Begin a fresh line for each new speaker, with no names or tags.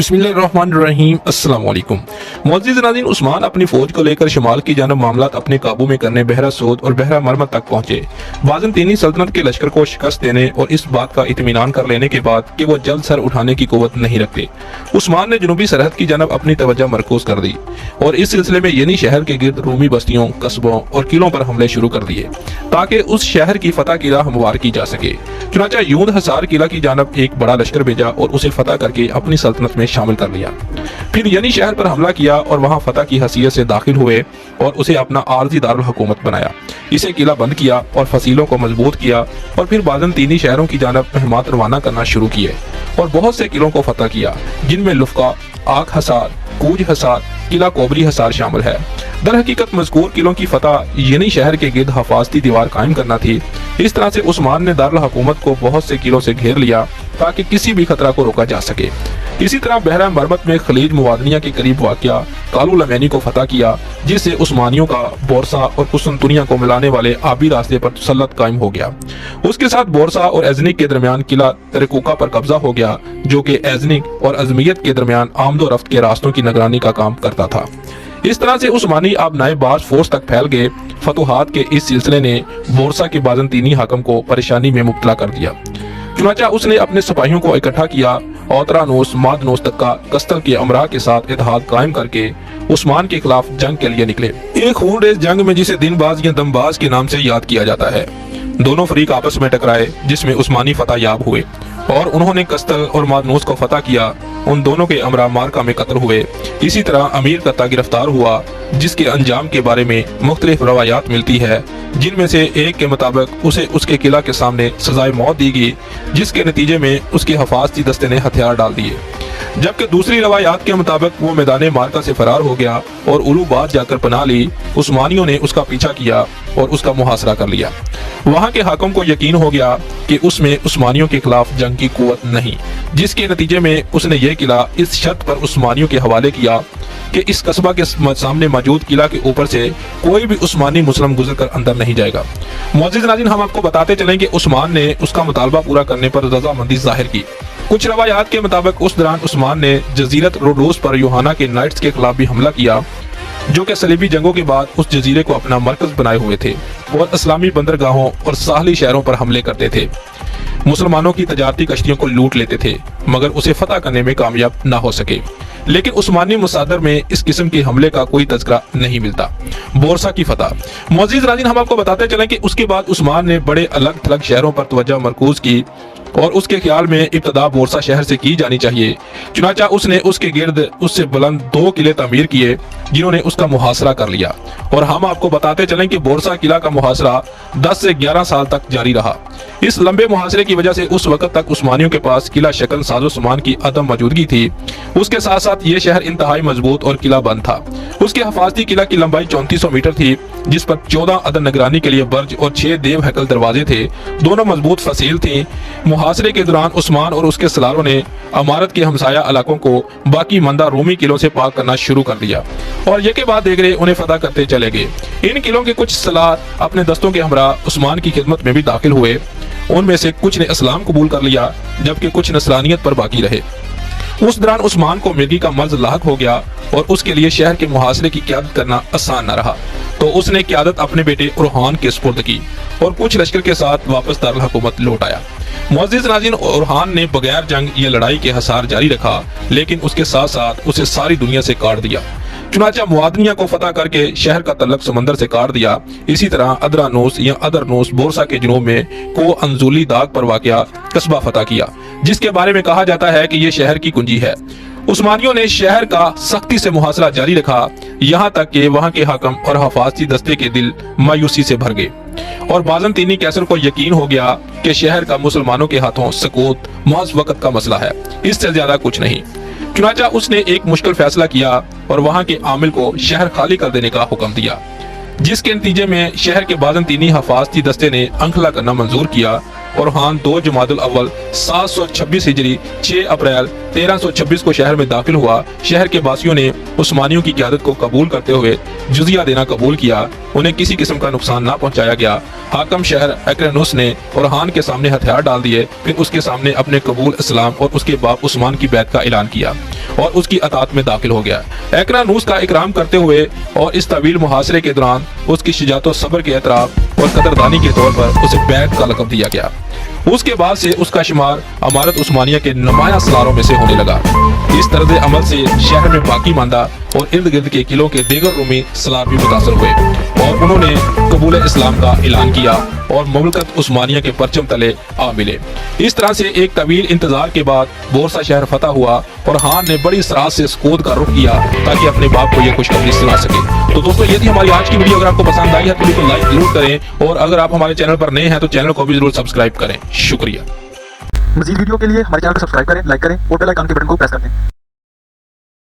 बिस्मिल्लाहिर्रहमानिर्रहीम। अस्सलाम वालेकुम। मुअज़्ज़िज़ नाज़रीन, उस्मान अपनी फौज को लेकर शमाल की जानब मामलात अपने काबू में करने बहरा सोद और बहरा मरमत तक पहुंचे। बाज़ंतीनी सल्तनत के लश्कर को शिकस्त देने और इस बात का इत्मीनान कर लेने के बाद कि वो जल्द सर उठाने की कुव्वत नहीं रखते, उस्मान ने जनूबी सरहद की जानब अपनी तवज्जो मरकूज कर दी और इस सिलसिले में यनी शहर के गिर्द रूमी बस्तियों, कस्बों और किलों पर हमले शुरू कर दिए ताकि उस शहर की फतह की राह हमवार की जा सके। चुनांचा यूद हसार किला की जानब एक बड़ा लश्कर भेजा और उसे फतह करके अपनी सल्तनत में शामिल कर लिया। फिर यनी शहर पर हमला किया और वहां फतह की हैसियत से दाखिल हुए और उसे अपना आर्जी दारुल हुकूमत बनाया। इसे किला बंद किया और फसीलों को मजबूत किया और फिर बाज़ंतीनी शहरों की जानब महमात रवाना करना शुरू किए और बहुत से किलों को फतह किया, जिनमें लुफ्का, आख हसार, कूज हसार, किला कोबरी हसार शामिल है। दर हकीकत मज़कूर किलों की फतह यनी शहर के गिर्द हफाजती दीवार कायम करना थी। इस तरह से उस्मान ने दारुल हुकूमत को बहुत से किलों से घेर लिया ताकि किसी भी खतरा को रोका जा सके। इसी तरह बहरा मरमत में खलीज मुवादनिया के करीब वाक़या कालू लमैनी को फतह किया, जिससे उस्मानियों का बोरसा और कुसुनतुनिया को मिलाने वाले आबी रास्ते पर तसल्लुत कायम हो गया। उसके साथ बोरसा और एजनिक के दरमियान किला तरेकुका पर कब्जा हो गया, जो कि एजनिक और अजमियत के दरमियान आमदो रफ्त के रास्तों की निगरानी का काम करता था। इस तरह से उस्मानी आबनाए बाज फोर्स तक फैल गए। फतुहात के इस सिलसिले ने बोरसा के बाज़ंतीनी हाकम को परेशानी में मुब्तला कर दिया। चुनांचा उसने अपने सिपाहियों को इकट्ठा किया। औतरानोस मादनोस तक का कस्तल के अमरा के साथ इत्तेहाद कायम करके उस्मान के खिलाफ जंग के लिए निकले। एक खूनरेज जंग में जिसे दिनबाज या दमबाज के नाम से याद किया जाता है, दोनों फरीक आपस में टकराए, जिसमें उस्मानी फतह याब हुए और उन्होंने कस्तल और मादनोस को फतह किया। उन दोनों के अमरा मार्का में कत्ल हुए। इसी तरह अमीर कत्ता गिरफ्तार हुआ, जिसके अंजाम के बारे में मुख्तलिफ रवायात मिलती है, जिनमें से एक के मुताबिक उसे उसके किला के सामने सजाए मौत दी गई, जिसके नतीजे में उसके हफाजती दस्ते ने हथियार डाल दिए, जबकि दूसरी रवायात के मुताबिक वो मैदान मार्का से फरार हो गया और उलूबाद जाकर पनाह ली। उस्मानियों ने उसका पीछा किया और उसका मुहासरा कर लिया। वहां के हाकिम को यकीन हो गया कि उसमें उस्मानियों के खिलाफ जंग की कुव्वत नहीं, जिसके नतीजे में उसने यह किला इस शर्त पर उस्मानियों के हवाले किया कि इस कस्बा के सामने मौजूद किला के ऊपर से कोई भी उस्मानी मुस्लिम गुजर कर अंदर नहीं जाएगा। मुअज़्ज़िज़ नाज़रीन, हम आपको बताते चलें कि उस्मान ने उसका मुतालबा पूरा करने पर रजामंदी जाहिर की। कुछ रवायात के मुताबिक उस दौरान उस्मान ने जजीरत रोडोस पर यूहाना के नाइट्स के खिलाफ भी हमला किया, जो कि सलीबी जंगों के बाद उस जजीरे को अपना मरकज बनाए हुए थे और इस्लामी बंदरगाहों और साहली शहरों पर हमले करते थे, मुसलमानों की तजारती कश्तियों को लूट लेते थे, मगर उसे फतह करने में कामयाब न हो सके। लेकिन उस्मानी मुसादर में इस किस्म के हमले का कोई तज़किरा नहीं मिलता। बोरसा की फतह, मुअज़्ज़िज़ नाज़रीन, हम आपको बताते चलें कि उसके बाद उस्मान ने बड़े अलग थलग शहरों पर तवज्जो मरकूज की और उसके ख्याल में इब्तदा बोरसा शहर से की जानी चाहिए। चुनांचा उसने उसके गिर्द उससे बुलंद 2 किले तामीर किए, जिन्होंने उसका मुहासरा कर लिया। और हम आपको बताते चलें कि बोरसा किला का मुहासरा 10 से 11 साल तक जारी रहा। इस लंबे मुहासरे की वजह से उस वक्त तक उस्मानियों के पास किला शकन साजो सामान की अदम मौजूदगी थी। उसके साथ साथ ये शहर इंतहाई मजबूत और किला बंद था। उसके हफाजती किला की लंबाई 3400 मीटर थी, जिस पर 14 अदद निगरानी के लिए बर्ज और 6 देव हैकल दरवाजे थे। दोनों मजबूत फसील थी। मुहासरे के दौरान उस्मान और उसके सलारों ने अमारत के हमसाया इलाकों को बाकी मंदा रूमी किलों से पाक करना शुरू कर दिया और ये के बाद देगरे उन्हें फतह करते चले गए। इन किलों के कुछ सलार अपने दस्तों के हमरा उस्मान की खिदमत में भी दाखिल हुए। उनमें से कुछ ने इस्लाम कबूल कर लिया, जबकि कुछ नसरानियत पर बाकी रहे। उस दौरान उस्मान को मिर्गी का मर्ज लाहक हो गया और उसके लिए शहर के मुहासरे की क़यादत करना आसान न रहा, तो उसने क़यादत अपने बेटे उरहान के सुपुर्द की और कुछ लश्कर के साथ वापस दारुल हुकूमत लौट आया। मुअज़्ज़िज़ नाज़रीन, उरहान ने बगैर जंग ये लड़ाई के हसार जारी रखा, लेकिन उसके साथ साथ उसे सारी दुनिया से काट दिया। चुनांचा मुआदनिया को फतह करके शहर का तल्लक समंदर से काट दिया। इसी तरह अदरानोस या अदरनोस बोरसा के जुनूब में को अंजुली दाग पर वाक़या कस्बा फतह किया, जिसके बारे में कहा जाता है कि यह शहर की कुंजी है। उस्मानियों ने शहर का सख्ती से मुहासरा जारी रखा, यहाँ तक कि वहाँ के हाकम और हफाजती दस्ते के दिल मायूसी से भर गए और बाज़ंतीनी कैसर को यकीन हो गया कि शहर का मुसलमानों के हाथों सकूत महज वक्त का मसला है, इससे ज्यादा कुछ नहीं। चुनांचा उसने एक मुश्किल फैसला किया और वहां के आमिल को शहर खाली कर देने का हुक्म दिया, जिसके नतीजे में शहर के बाज़ंतीनी हफाजती दस्ते ने अंखला करना मंजूर किया और हान 2 जमादुल अव्वल 726 हिजरी 6 अप्रैल 1326 को शहर में दाखिल हुआ। शहर के वासियों ने उस्मानियों की क़यादत को कबूल करते हुए जुजिया देना कबूल किया। उन्हें किसी किस्म का नुकसान ना पहुंचाया गया। हाकम शहर एक्रेनुस ने उरहान के सामने हथियार डाल दिए, फिर उसके सामने अपने कबूल इस्लाम और उसके बाप उस्मान की बैत का ऐलान किया और उसकी अतात में दाखिल हो गया। एक्रानूस का इकराम करते हुए और इस तवील मुहासरे के दौरान उसकी शुजाअत और सब्र के एतराफ और कदरदानी के तौर पर उसे बैत का लक़ब दिया गया। उसके बाद से उसका शुमार अमारत उस्मानिया के नुमाया सलारों में से होने लगा। इस तरह अमल से शहर में बाकी मांदा और इर्द गिर्द के किलों के दीगर रूमी सलार भी मुतासर हुए और उन्होंने कबूल इस्लाम का ऐलान किया और मुमलकत उस्मानिया के परचम तले आ मिले। इस तरह से एक तवील इंतजार के बाद बोरसा शहर फतह हुआ और हान ने बड़ी सराहत से स्कोद का रुख किया ताकि अपने बाप को यह खुशखबरी सुना सके। तो दोस्तों, ये थी हमारी आज की वीडियो। अगर आपको पसंद आई है तो बिल्कुल लाइक जरूर करें और अगर आप हमारे चैनल पर नए हैं तो चैनल को भी जरूर सब्सक्राइब करें। शुक्रिया।
मज़ीद वीडियो के लिए हमारे चैनल को सब्सक्राइब करें, लाइक करें और बेल आइकन के बटन को प्रेस कर दें।